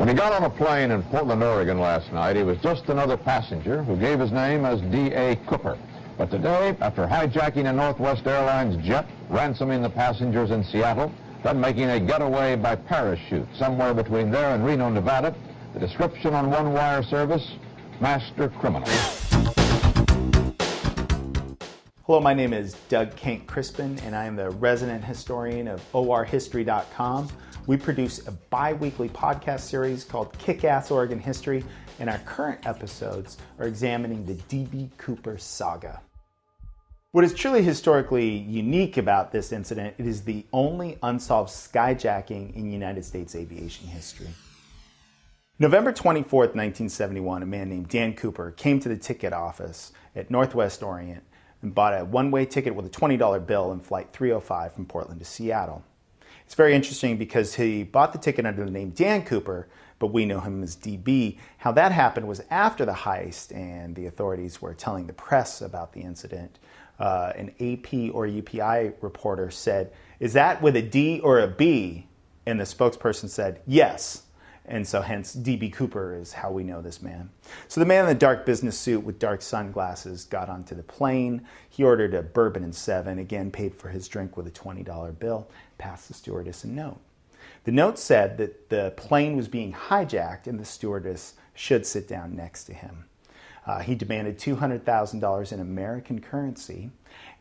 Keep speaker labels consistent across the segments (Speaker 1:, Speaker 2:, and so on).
Speaker 1: When he got on a plane in Portland, Oregon last night, he was just another passenger who gave his name as D.A. Cooper. But today, after hijacking a Northwest Airlines jet, ransoming the passengers in Seattle, then making a getaway by parachute somewhere between there and Reno, Nevada, the description on one wire service, master criminal.
Speaker 2: Hello, my name is Doug Kent Crispin, and I am the resident historian of orhistory.com. We produce a bi-weekly podcast series called Kick-Ass Oregon History, and our current episodes are examining the D.B. Cooper saga. What is truly historically unique about this incident, it is the only unsolved skyjacking in United States aviation history. November 24th, 1971, a man named Dan Cooper came to the ticket office at Northwest Orient and bought a one-way ticket with a $20 bill in Flight 305 from Portland to Seattle. It's very interesting because he bought the ticket under the name Dan Cooper, but we know him as DB. How that happened was after the heist and the authorities were telling the press about the incident. An AP or UPI reporter said, "Is that with a D or a B?" And the spokesperson said, "Yes." And so hence D.B. Cooper is how we know this man. So the man in the dark business suit with dark sunglasses got onto the plane. He ordered a bourbon and 7, again paid for his drink with a $20 bill, passed the stewardess a note. The note said that the plane was being hijacked and the stewardess should sit down next to him. He demanded $200,000 in American currency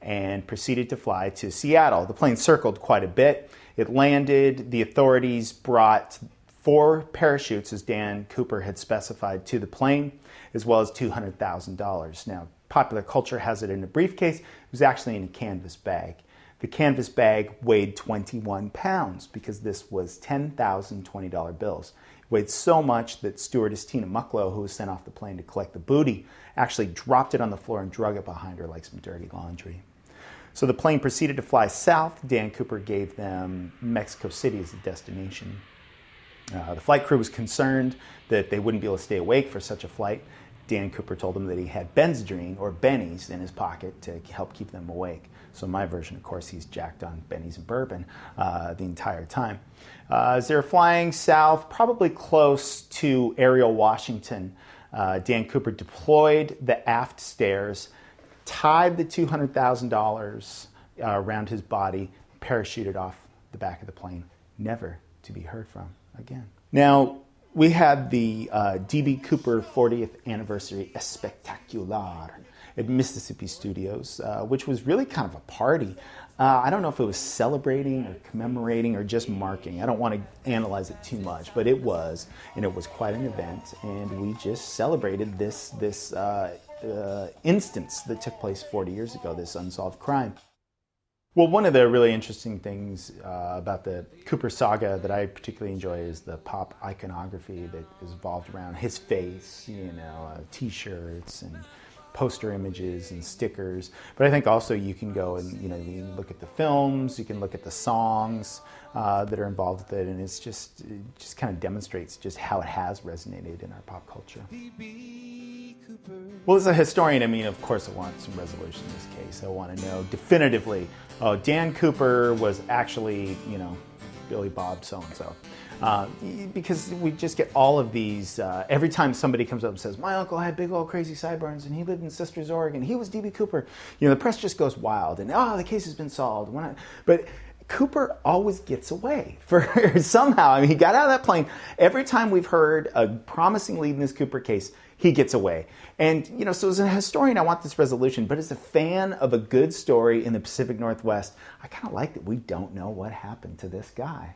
Speaker 2: and proceeded to fly to Seattle. The plane circled quite a bit. It landed. The authorities brought 4 parachutes, as Dan Cooper had specified, to the plane, as well as $200,000. Now, popular culture has it in a briefcase. It was actually in a canvas bag. The canvas bag weighed 21 pounds because this was 10,000 $20 bills. It weighed so much that stewardess Tina Mucklow, who was sent off the plane to collect the booty, actually dropped it on the floor and drug it behind her like some dirty laundry. So the plane proceeded to fly south. Dan Cooper gave them Mexico City as a destination. The flight crew was concerned that they wouldn't be able to stay awake for such a flight. Dan Cooper told them that he had Benzedrine or Bennies in his pocket to help keep them awake. So in my version, of course, he's jacked on Bennies and bourbon the entire time. As they were flying south, probably close to Ariel, Washington, Dan Cooper deployed the aft stairs, tied the $200,000 around his body, parachuted off the back of the plane, never to be heard from again. Now, we had the D.B. Cooper 40th Anniversary Espectacular at Mississippi Studios, which was really kind of a party. I don't know if it was celebrating or commemorating or just marking. I don't want to analyze it too much, but it was, and it was quite an event, and we just celebrated this instance that took place 40 years ago, this unsolved crime. Well, one of the really interesting things about the Cooper saga that I particularly enjoy is the pop iconography that is involved around his face, T-shirts and poster images and stickers. But I think also you can go and, you can look at the films, you can look at the songs that are involved with it, and it just kind of demonstrates just how it has resonated in our pop culture. Well, as a historian, of course I want some resolution in this case. I want to know definitively, Dan Cooper was actually, Billy Bob so-and-so. Because we just get all of these, every time somebody comes up and says, my uncle had big old crazy sideburns and he lived in Sisters, Oregon, he was D.B. Cooper, the press just goes wild and, the case has been solved. But Cooper always gets away somehow. He got out of that plane. Every time we've heard a promising lead in this Cooper case, he gets away. And, so as a historian, I want this resolution. But as a fan of a good story in the Pacific Northwest, I kind of like that we don't know what happened to this guy.